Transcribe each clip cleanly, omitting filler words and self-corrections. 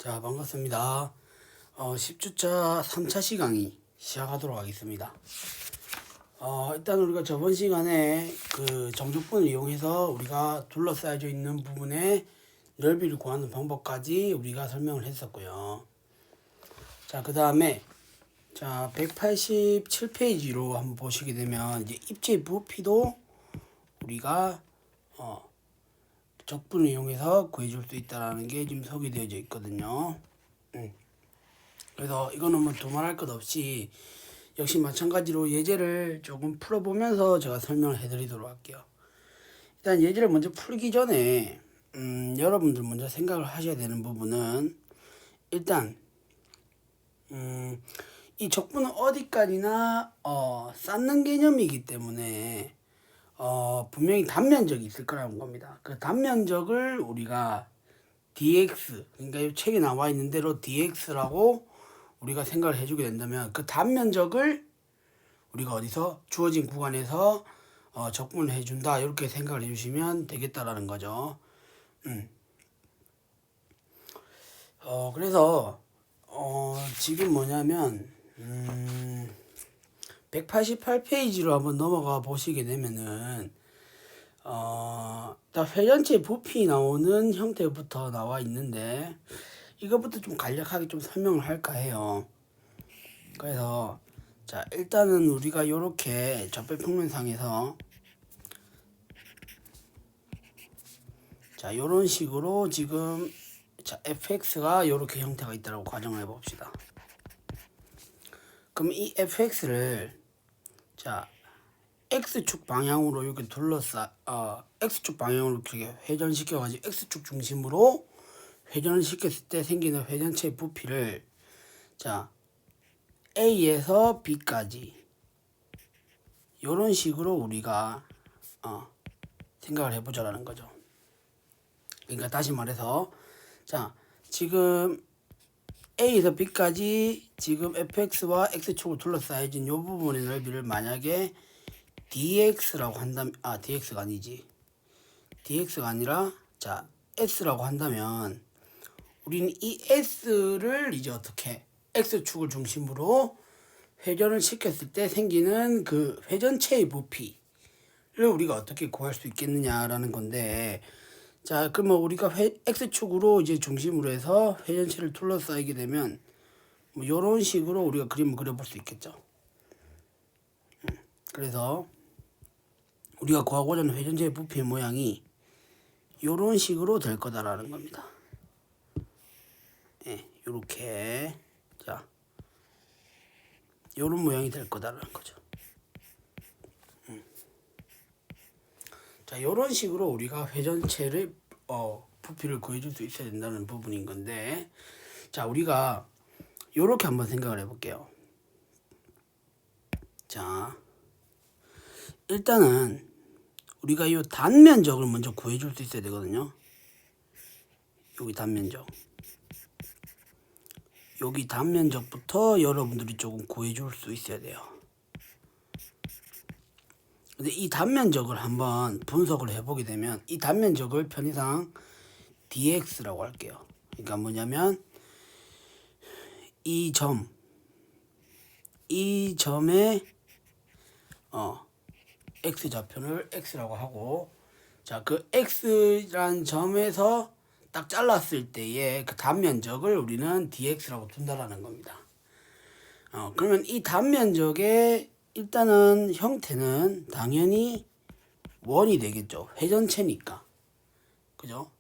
자, 반갑습니다. 10주차 3차 시강이 시작하도록 하겠습니다. 일단 우리가 저번 시간에 그 정적분을 이용해서 우리가 둘러싸여져 있는 부분의 넓이를 구하는 방법까지 우리가 설명을 했었고요. 자, 그 다음에 자 187페이지로 한번 보시게 되면 이제 입체 부피도 우리가 적분을 이용해서 구해줄 수 있다라는 게 지금 소개되어져 있거든요. 그래서 이거는 뭐 두말할 것 없이 역시 마찬가지로 예제를 조금 풀어보면서 제가 설명을 해드리도록 할게요. 일단 예제를 먼저 풀기 전에 여러분들 먼저 생각을 하셔야 되는 부분은 일단 이 적분은 어디까지나 쌓는 개념이기 때문에 분명히 단면적이 있을 거라는 겁니다. 그 단면적을 우리가 dx, 그러니까 이 책에 나와 있는 대로 dx라고 우리가 생각을 해주게 된다면 그 단면적을 우리가 어디서 주어진 구간에서 적분을 해준다 이렇게 생각을 해주시면 되겠다라는 거죠. 그래서 지금 뭐냐면 188페이지로 한번 넘어가 보시게 되면은 딱 회전체 부피 나오는 형태부터 나와 있는데 이것부터 좀 간략하게 좀 설명을 할까 해요. 그래서 자 일단은 우리가 요렇게 적배평면상에서 자 요런 식으로 지금 자 fx가 요렇게 형태가 있다고 가정을 해봅시다. 그럼 이 fx를 자 x축 방향으로 이렇게 x축 방향으로 이렇게 회전시켜 가지고 x축 중심으로 회전을 시켰을 때 생기는 회전체 부피를 자 A에서 B까지 이런 식으로 우리가 생각을 해보자라는 거죠. 그러니까 다시 말해서 자 지금 A에서 B까지 지금 fx와 x축을 둘러싸여진 이 부분의 넓이를 만약에 dx라고 한다면 dx가 아니지 dx가 아니라 자 s라고 한다면 우리는 이 s를 이제 어떻게 x축을 중심으로 회전을 시켰을 때 생기는 그 회전체의 부피를 우리가 어떻게 구할 수 있겠느냐라는 건데 자 그러면 우리가 x축으로 이제 중심으로 해서 회전체를 둘러싸이게 되면 뭐 이런 식으로 우리가 그림을 그려볼 수 있겠죠. 그래서 우리가 구하고자 하는 회전체의 부피의 모양이 이런 식으로 될 거다라는 겁니다. 예, 요렇게 자 요런 모양이 될 거다라는 거죠. 자 요런 식으로 우리가 회전체를 부피를 구해줄 수 있어야 된다는 부분인 건데 자 우리가 요렇게 한번 생각을 해볼게요. 자 일단은 우리가 이 단면적을 먼저 구해줄 수 있어야 되거든요. 여기 단면적 여기 단면적부터 여러분들이 조금 구해줄 수 있어야 돼요. 근데 이 단면적을 한번 분석을 해보게 되면 이 단면적을 편의상 dx라고 할게요. 그러니까 뭐냐면 이 점의 x좌표를 x라고 하고 자 그 x란 점에서 딱 잘랐을 때의 그 단면적을 우리는 dx라고 둔다라는 겁니다. 그러면 이 단면적의 일단은 형태는 당연히 원이 되겠죠. 회전체니까. 그죠?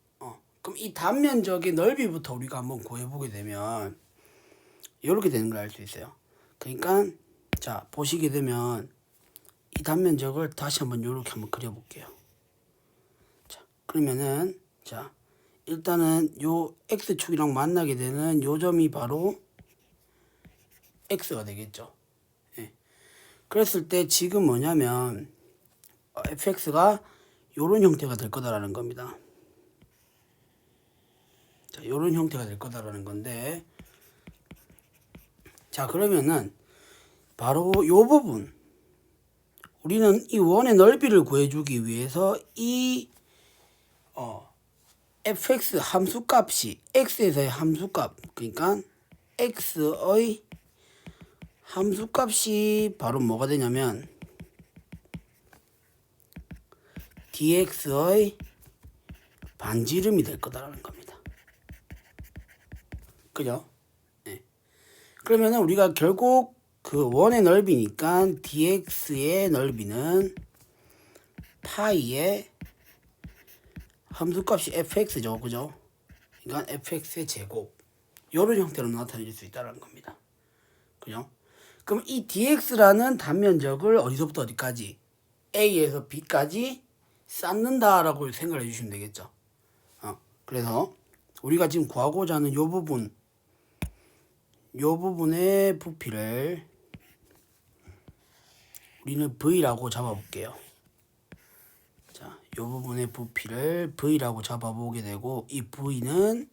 그럼 이 단면적의 넓이부터 우리가 한번 구해보게 되면 이렇게 되는 걸 알 수 있어요. 그러니까 자 보시게 되면 이 단면적을 다시 한번 이렇게 한번 그려볼게요. 자 그러면은 자 일단은 요 x축이랑 만나게 되는 요 점이 바로 x가 되겠죠. 예. 그랬을 때 지금 뭐냐면 fx가 요런 형태가 될 거다라는 겁니다. 자 요런 형태가 될 거다라는 건데 자 그러면은 바로 요 부분 우리는 이 원의 넓이를 구해주기 위해서 이 fx 함수값이 x에서의 함수값, 그러니까 x의 함수값이 바로 뭐가 되냐면 dx의 반지름이 될 거다라는 겁니다. 그죠? 네. 그러면 우리가 결국 그 원의 넓이니까 dx의 넓이는 파이의 함수값이 fx죠. 그죠? 그러니까 fx의 제곱. 이런 형태로 나타낼 수 있다는 겁니다. 그죠? 그럼 이 dx라는 단면적을 어디서부터 어디까지? a에서 b까지 쌓는다라고 생각을 해주시면 되겠죠. 그래서 우리가 지금 구하고자 하는 요 부분의 부피를 우리는 v라고 잡아볼게요. 자, 요 부분의 부피를 v라고 잡아보게 되고, 이 v는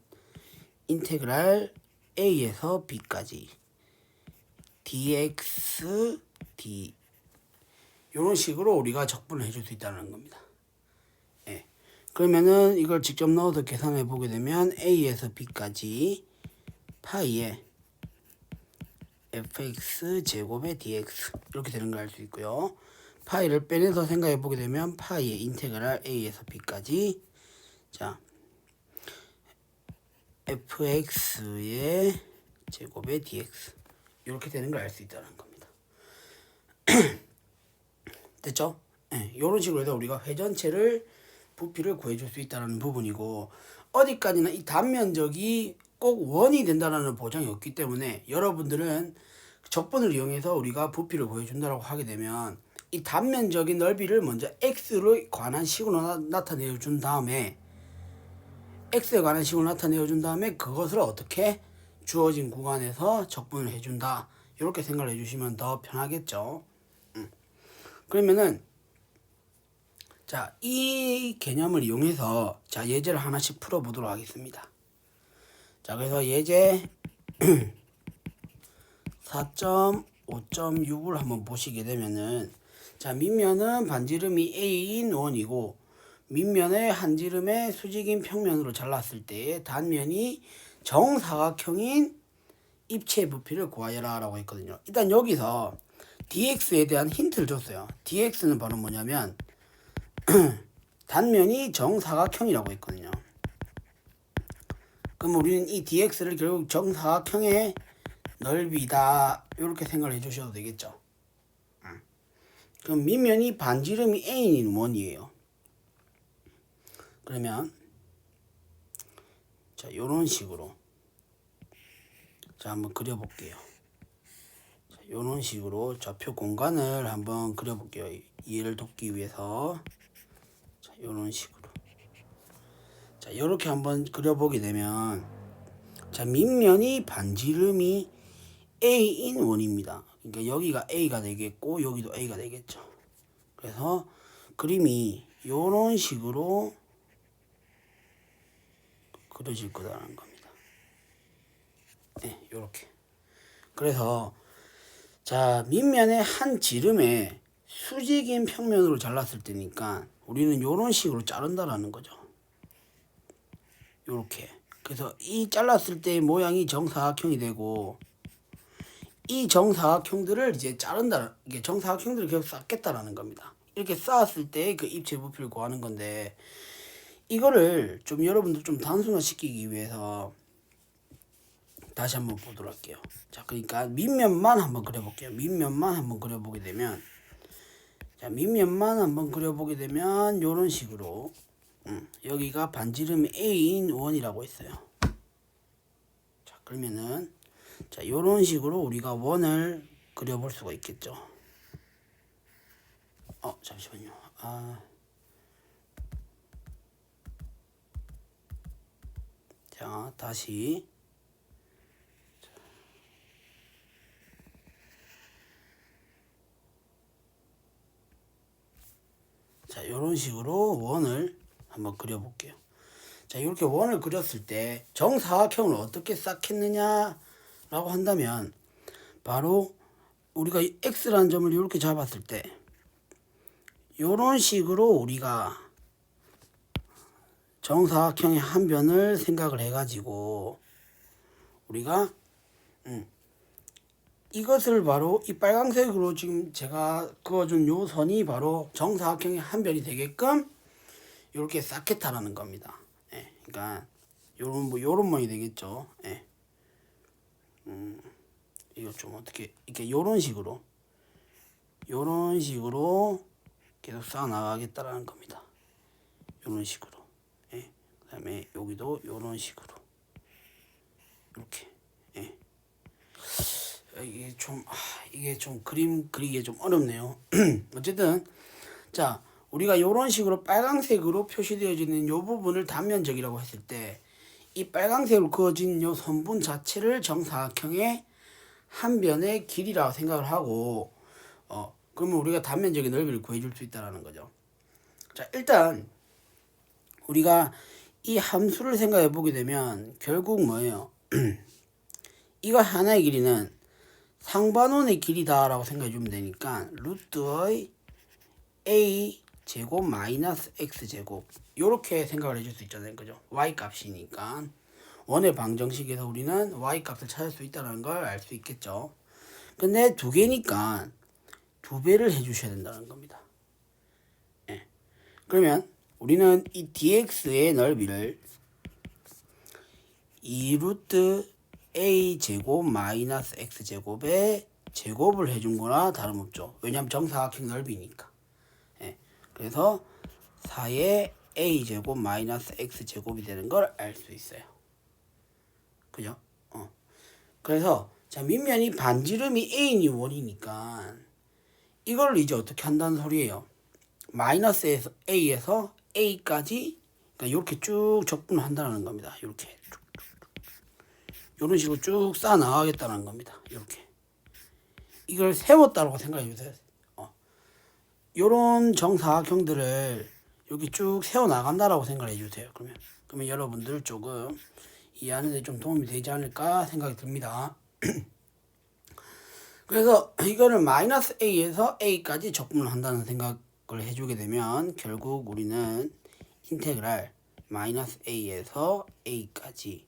인테그랄 a에서 b까지 dx d 이런 식으로 우리가 적분을 해줄 수 있다는 겁니다. 예. 그러면은 이걸 직접 넣어서 계산해 보게 되면 a에서 b까지 파이에 fx 제곱의 dx 이렇게 되는 걸 알 수 있고요. 파이를 빼내서 생각해 보게 되면 파이의 인테그랄 a에서 b까지 자 fx의 제곱의 dx 이렇게 되는 걸 알 수 있다는 겁니다. 됐죠? 네, 이런 식으로 해서 우리가 회전체를 부피를 구해줄 수 있다는 부분이고, 어디까지나 이 단면적이 꼭 원이 된다는 보장이 없기 때문에 여러분들은 적분을 이용해서 우리가 부피를 구해준다고 하게 되면 이 단면적인 넓이를 먼저 x로 관한 식으로 나타내어 준 다음에 x에 관한 식으로 나타내어 준 다음에 그것을 어떻게 주어진 구간에서 적분을 해준다, 이렇게 생각을 해주시면 더 편하겠죠. 그러면은 자, 이 개념을 이용해서 자, 예제를 하나씩 풀어보도록 하겠습니다. 자, 그래서 예제 4.5.6을 한번 보시게 되면은 자, 밑면은 반지름이 a인 원이고 밑면의 한지름의 수직인 평면으로 잘랐을 때 단면이 정사각형인 입체 부피를 구하여라 라고 했거든요. 일단 여기서 dx에 대한 힌트를 줬어요. dx는 바로 뭐냐면 단면이 정사각형이라고 했거든요. 그럼 우리는 이 dx를 결국 정사각형의 넓이다 이렇게 생각을 해주셔도 되겠죠. 그럼 밑면이 반지름이 a인 원이에요. 그러면 자, 요런 식으로 자, 한번 그려볼게요. 자, 요런 식으로 좌표 공간을 한번 그려볼게요. 이해를 돕기 위해서. 자, 요런 식으로. 자, 요렇게 한번 그려보게 되면 자, 밑면이 반지름이 a인 원입니다. 그러니까 여기가 a가 되겠고 여기도 a가 되겠죠. 그래서 그림이 요런 식으로 그려질 거다라는 겁니다. 네, 요렇게. 그래서 자, 밑면의 한 지름에 수직인 평면으로 잘랐을 때니까 우리는 요런 식으로 자른다라는 거죠. 요렇게. 그래서 이 잘랐을 때의 모양이 정사각형이 되고 이 정사각형들을 이제 자른다, 이게 정사각형들을 계속 쌓겠다라는 겁니다. 이렇게 쌓았을 때 그 입체 부피를 구하는 건데, 이거를 좀 여러분들 좀 단순화시키기 위해서 다시 한번 보도록 할게요. 자, 그러니까 밑면만 한번 그려볼게요. 밑면만 한번 그려보게 되면 자, 밑면만 한번 그려보게 되면 요런 식으로 여기가 반지름이 a인 원이라고 했어요. 자, 그러면은 자, 요런 식으로 우리가 원을 그려볼 수가 있겠죠. 잠시만요. 자, 다시. 자, 요런 식으로 원을 한번 그려볼게요. 자, 이렇게 원을 그렸을 때 정사각형을 어떻게 쌓겠느냐 라고 한다면 바로 우리가 x라는 점을 이렇게 잡았을 때 요런 식으로 우리가 정사각형의 한 변을 생각을 해가지고 우리가 이것을 바로 이 빨강색으로 지금 제가 그어준 요 선이 바로 정사각형의 한 변이 되게끔 이렇게 쌓겠다라는 겁니다. 예, 그러니까 요런 모양이 되겠죠. 예. 이거 좀 어떻게 이렇게 요런 식으로 계속 쌓아 나가겠다라는 겁니다. 요런 식으로. 예. 그다음에 여기도 요런 식으로 이렇게. 예. 이게 좀 그림 그리기 좀 어렵네요. 어쨌든 자, 우리가 요런 식으로 빨강색으로 표시되어지는 요 부분을 단면적이라고 했을 때 이 빨강색으로 그어진 요 선분 자체를 정사각형의 한 변의 길이라고 생각을 하고 그러면 우리가 단면적인 넓이를 구해줄 수 있다는 거죠. 자, 일단 우리가 이 함수를 생각해 보게 되면 결국 뭐예요? 이거 하나의 길이는 상반원의 길이다라고 생각해 주면 되니까 루트의 a 제곱 마이너스 x 제곱 이렇게 생각을 해줄 수 있잖아요, 그죠? y 값이니까 원의 방정식에서 우리는 y 값을 찾을 수 있다는 걸 알 수 있겠죠. 근데 두 개니까 두 배를 해주셔야 된다는 겁니다. 예. 그러면 우리는 이 dx의 넓이를 2루트 a 제곱 마이너스 x 제곱에 제곱을 해준 거나 다름없죠. 왜냐하면 정사각형 넓이니까. 예. 그래서 4의 a 제곱 마이너스 x 제곱이 되는 걸 알 수 있어요. 그죠? 그래서 자, 밑면이 반지름이 a인이 원이니까 이걸 이제 어떻게 한다는 소리예요? 마이너스 a에서 a까지 그러니까 이렇게 쭉 적분을 한다는 겁니다. 이렇게 이런 식으로 쭉 쌓아 나가겠다는 겁니다. 이렇게 이걸 세웠다고 생각해 주세요. 이런 정사각형들을 여기 쭉 세워 나간다라고 생각해 주세요. 그러면 여러분들 조금 이해하는데 좀 도움이 되지 않을까 생각이 듭니다. 그래서 이거를 마이너스 a에서 a까지 적분을 한다는 생각을 해주게 되면 결국 우리는 인테그랄 마이너스 a에서 a까지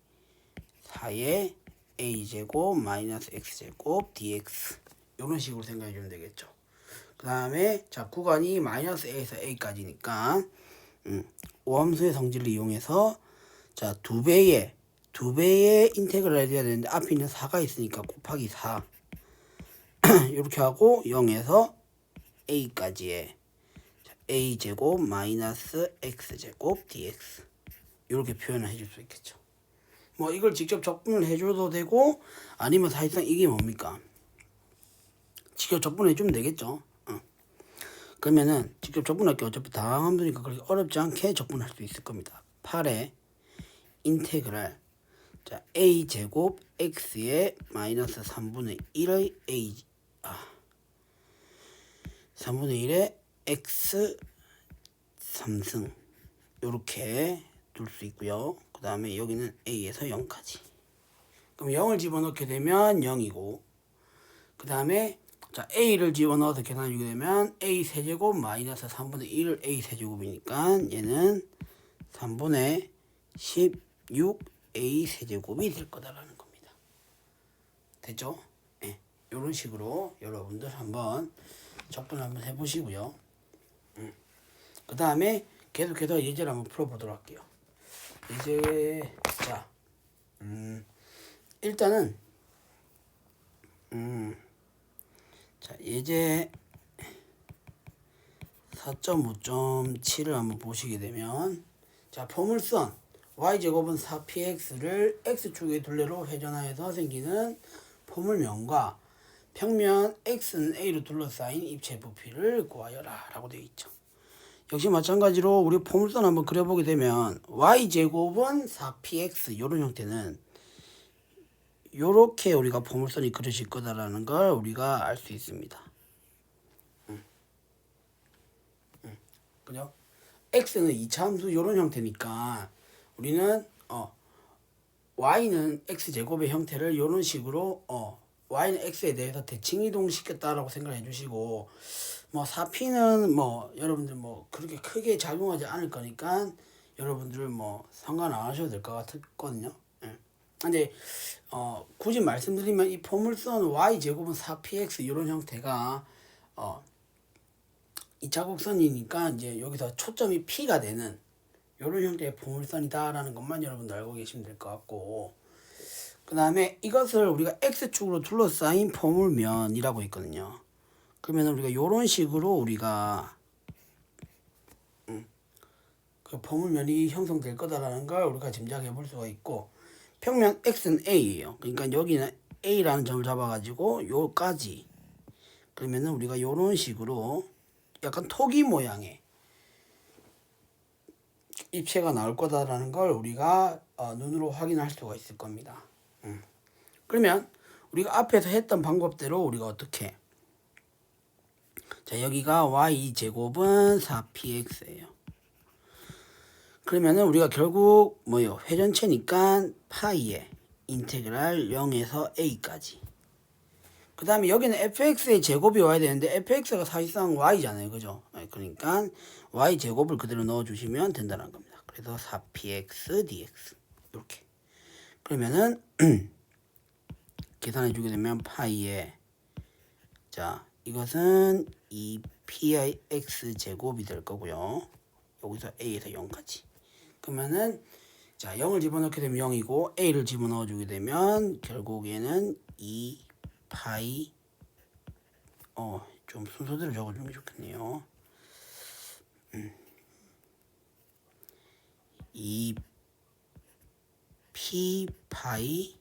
4의 a제곱 마이너스 x제곱 dx 이런 식으로 생각해 주면 되겠죠. 그 다음에 자, 구간이 마이너스 a에서 a까지니까 오함수의 성질을 이용해서 자, 두 배의 인테그랄을 해야 되는데 앞에 있는 4가 있으니까 곱하기 4 이렇게 하고 0에서 a까지의 a제곱 마이너스 x제곱 dx 이렇게 표현을 해줄 수 있겠죠. 뭐 이걸 직접 적분을 해줘도 되고 아니면 사실상 이게 뭡니까? 직접 적분해 주면 되겠죠. 그러면은 직접 적분할 게 어차피 다함수니까 그렇게 어렵지 않게 적분할 수 있을 겁니다. 8의 인테그랄 자, a 제곱 x의 마이너스 3분의 1의 3분의 1의 x 3승 요렇게 둘 수 있고요. 그 다음에 여기는 a에서 0까지. 그럼 0을 집어넣게 되면 0이고 그 다음에 자, a를 집어넣어서 계산해주게 되면 a 세제곱 마이너스 3분의 1을 a 세제곱이니까 얘는 3분의 16 a 세제곱이 될 거다라는 겁니다. 됐죠? 네. 이런 식으로 여러분들 한번 적분을 한번 해보시고요. 그 다음에 계속해서 예제를 한번 풀어보도록 할게요. 예제 자, 일단은 자, 예제 4.5.7을 한번 보시게 되면 자, 포물선 y제곱은 4px를 x축의 둘레로 회전하여서 생기는 포물면과 평면 x는 a로 둘러싸인 입체 부피를 구하여라 라고 되어 있죠. 역시 마찬가지로 우리 포물선 한번 그려보게 되면 y제곱은 4px 이런 형태는 요렇게 우리가 포물선이 그려질 거다라는 걸 우리가 알 수 있습니다. 그죠? x는 이차함수 요런 형태니까 우리는 y는 x제곱의 형태를 요런 식으로 y는 x에 대해서 대칭 이동시켰다라고 생각을 해주시고 뭐 4p는 뭐 여러분들 뭐 그렇게 크게 작용하지 않을 거니까 여러분들 뭐 상관 안 하셔도 될 것 같거든요. 예. 근데 굳이 말씀드리면 이 포물선 y제곱은 4px 이런 형태가 2차 곡선이니까 이제 여기서 초점이 p가 되는 이런 형태의 포물선이다라는 것만 여러분들 알고 계시면 될 것 같고, 그 다음에 이것을 우리가 x축으로 둘러싸인 포물면이라고 있거든요. 그러면 우리가 이런 식으로 우리가 그 포물면이 형성될 거다라는 걸 우리가 짐작해 볼 수가 있고, 평면 x는 a예요. 그러니까 여기는 a라는 점을 잡아가지고 요까지, 그러면은 우리가 이런 식으로 약간 토기 모양의 입체가 나올 거다라는 걸 우리가 눈으로 확인할 수가 있을 겁니다. 그러면 우리가 앞에서 했던 방법대로 우리가 어떻게, 자 여기가 y제곱은 4px예요. 그러면은 우리가 결국 뭐요? 회전체니까 파이에 인테그랄 0에서 a까지. 그 다음에 여기는 fx의 제곱이 와야 되는데 fx가 사실상 y잖아요. 그죠? 그러니까 y제곱을 그대로 넣어주시면 된다는 겁니다. 그래서 4px dx 이렇게. 그러면은 계산해 주게 되면 파이에, 자 이것은 2pix 제곱이 될 거고요. 여기서 a에서 0까지. 그러면은 자 0을 집어넣게 되면 0이고 a를 집어넣어 주게 되면 결국에는 2파이, 좀 순서대로 적어주는 게 좋겠네요. 2p파이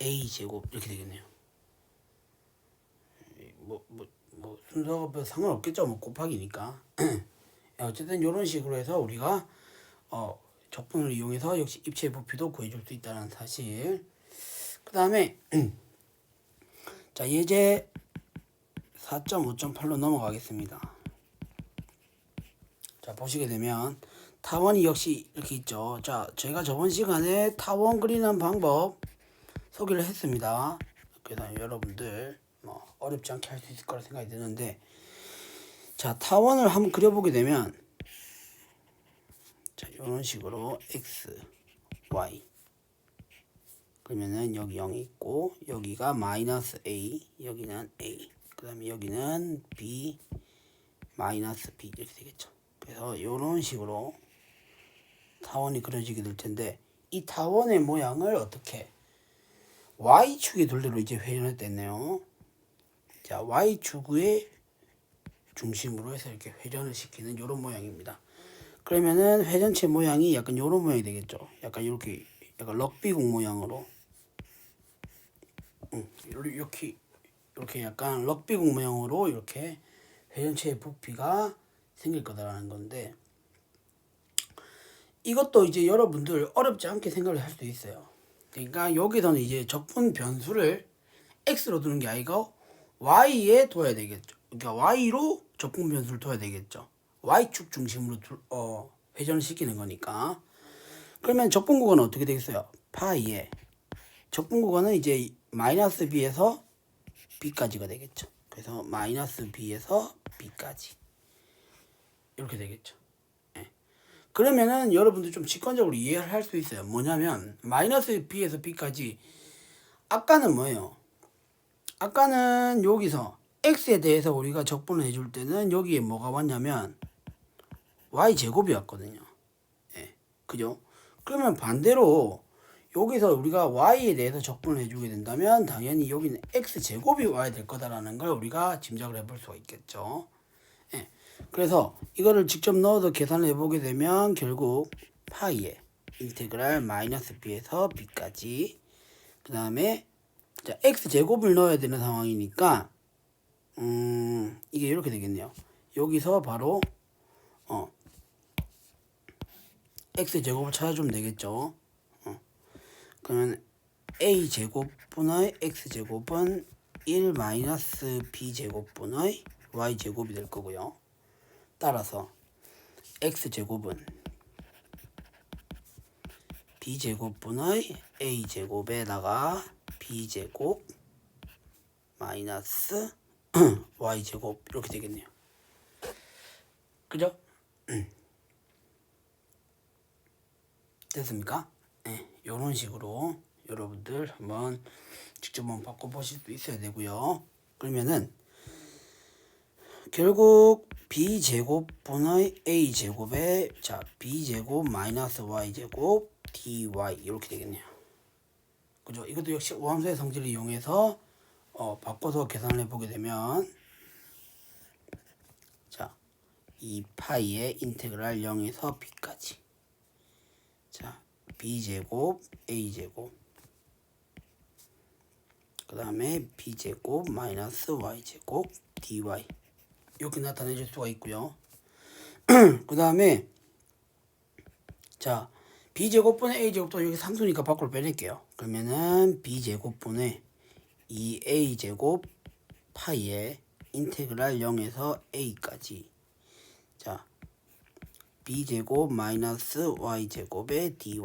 a 제곱 이렇게 되겠네요. 뭐 순서가 상관없겠죠. 뭐 곱하기니까. 어쨌든 이런 식으로 해서 우리가 적분을 이용해서 역시 입체의 부피도 구해줄 수 있다는 사실. 그 다음에 자 예제 4.5.8로 넘어가겠습니다. 자 보시게 되면 타원이 역시 이렇게 있죠. 자 제가 저번 시간에 타원 그리는 방법 소개를 했습니다. 그래서 여러분들 뭐 어렵지 않게 할 수 있을 거라 생각이 드는데, 자 타원을 한번 그려보게 되면 자 이런 식으로 x, y, 그러면은 여기 0이 있고 여기가 마이너스 a, 여기는 a, 그 다음에 여기는 b, 마이너스 b 이렇게 되겠죠. 그래서 이런 식으로 타원이 그려지게 될 텐데, 이 타원의 모양을 어떻게 y축의 둘레로 이제 회전했댔네요. 자 y축의 중심으로 해서 이렇게 회전을 시키는 이런 모양입니다. 그러면은 회전체 모양이 약간 이런 모양이 되겠죠. 약간 이렇게 약간 럭비공 모양으로, 이렇게 약간 럭비공 모양으로 이렇게 회전체의 부피가 생길 거다라는 건데, 이것도 이제 여러분들 어렵지 않게 생각을 할 수 있어요. 그러니까 여기서는 이제 적분 변수를 x로 두는 게 아니고 y에 둬야 되겠죠. 그러니까 y로 적분 변수를 둬야 되겠죠. y축 중심으로 회전을 시키는 거니까. 그러면 적분 구간은 어떻게 되겠어요? 파이에 적분 구간은 이제 마이너스 b에서 b까지가 되겠죠. 그래서 마이너스 b에서 b까지 이렇게 되겠죠. 예. 그러면은 여러분들 좀 직관적으로 이해를 할 수 있어요. 뭐냐면 마이너스 b에서 b까지, 아까는 뭐예요? 아까는 여기서 x에 대해서 우리가 적분을 해줄 때는 여기에 뭐가 왔냐면 y제곱이었거든요. 예. 그죠? 그러면 반대로 여기서 우리가 y에 대해서 적분을 해주게 된다면 당연히 여기는 x제곱이 와야 될 거다라는 걸 우리가 짐작을 해볼 수가 있겠죠. 예. 그래서 이거를 직접 넣어서 계산을 해보게 되면 결국 파이에 인테그랄 마이너스 b에서 b까지, 그 다음에 자 x제곱을 넣어야 되는 상황이니까 이게 이렇게 되겠네요. 여기서 바로 x제곱을 찾아주면 되겠죠. 그러면 a제곱분의 x제곱은 1 마이너스 b제곱분의 y제곱이 될 거고요. 따라서 x제곱은 b제곱분의 a제곱에다가 b제곱 마이너스 y제곱 이렇게 되겠네요. 그죠? 됐습니까? 네, 이런 식으로 여러분들 한번 직접 한번 바꿔보실 수 있어야 되고요. 그러면은 결국 b제곱분의 a제곱에 자 b제곱 마이너스 y제곱 dy 이렇게 되겠네요. 그죠? 이것도 역시 오함수의 성질을 이용해서 바꿔서 계산을 해보게 되면 자 2파이의 인테그랄 0에서 b까지 자 b제곱 a제곱 그 다음에 b제곱 마이너스 y제곱 dy 이렇게 나타내줄 수가 있고요. 그 다음에 자 b제곱분의 a제곱도 여기 상수니까 밖으로 빼낼게요. 그러면은 b제곱분의 2a제곱 파이의 인테그랄 0에서 a까지 자 b제곱 마이너스 y제곱의 dy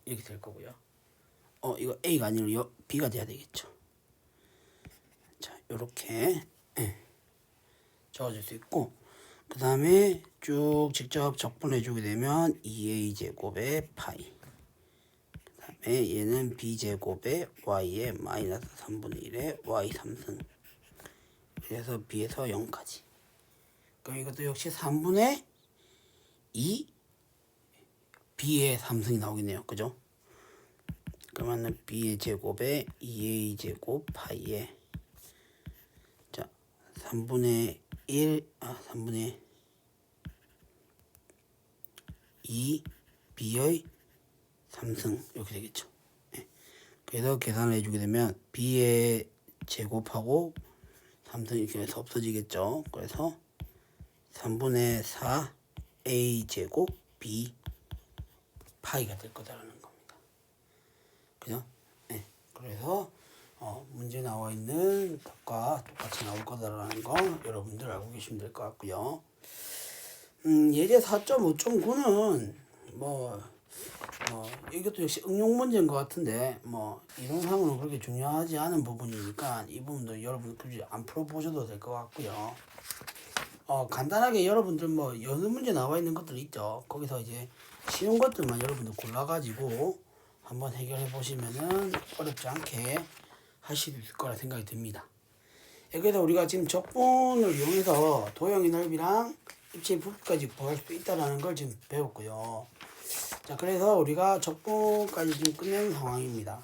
이렇게 될 거고요. 이거 a가 아니라 b가 돼야 되겠죠. 자 요렇게 적어줄 수 있고 그 다음에 쭉 직접 적분해 주게 되면 2a제곱의 파이 그 다음에 얘는 b제곱의 y의 마이너스 3분의 1의 y 3승 그래서 b에서 0까지 그럼 이것도 역시 3분의 2 b의 3승이 나오겠네요. 그죠? 그러면 b의 제곱에 2a제곱 파이에 자 3분의 3분의 2 b의 3승 이렇게 되겠죠. 네. 그래서 계산을 해주게 되면 b의 제곱하고 3승 이렇게 해서 없어지겠죠. 그래서 3분의 4 a 제곱 b 파이가 될 거다라는 겁니다. 그죠? 네. 그래서 문제 나와 있는 답과 똑같이 나올 거다라는 거 여러분들 알고 계시면 될 것 같고요. 예제 4.5.9는 이것도 역시 응용 문제인 것 같은데 이론상으로는 그렇게 중요하지 않은 부분이니까 이 부분도 여러분 굳이 안 풀어보셔도 될 것 같고요. 간단하게 여러분들 연습 문제 나와 있는 것들 있죠. 거기서 이제 쉬운 것들만 여러분들 골라가지고 한번 해결해 보시면은 어렵지 않게 하실 수 있을 거라 생각이 듭니다. 그래서 우리가 지금 적분을 이용해서 도형의 넓이랑 입체의 부피까지 구할 수 있다는 걸 지금 배웠고요. 자, 그래서 우리가 적분까지 지금 끝낸 상황입니다.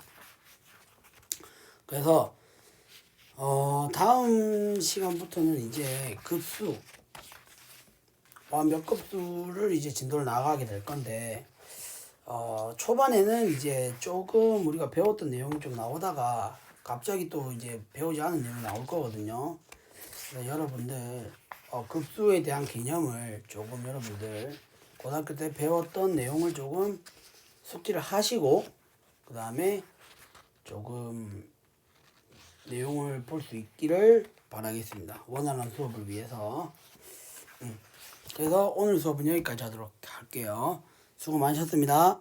그래서 다음 시간부터는 이제 급수 몇 급수를 이제 진도를 나가게 될 건데 초반에는 이제 조금 우리가 배웠던 내용이 좀 나오다가 갑자기 또 이제 배우지 않은 내용이 나올 거거든요. 그래서 여러분들 급수에 대한 개념을 조금 여러분들 고등학교 때 배웠던 내용을 조금 숙지를 하시고 그 다음에 조금 내용을 볼 수 있기를 바라겠습니다. 원활한 수업을 위해서. 그래서 오늘 수업은 여기까지 하도록 할게요. 수고 많으셨습니다.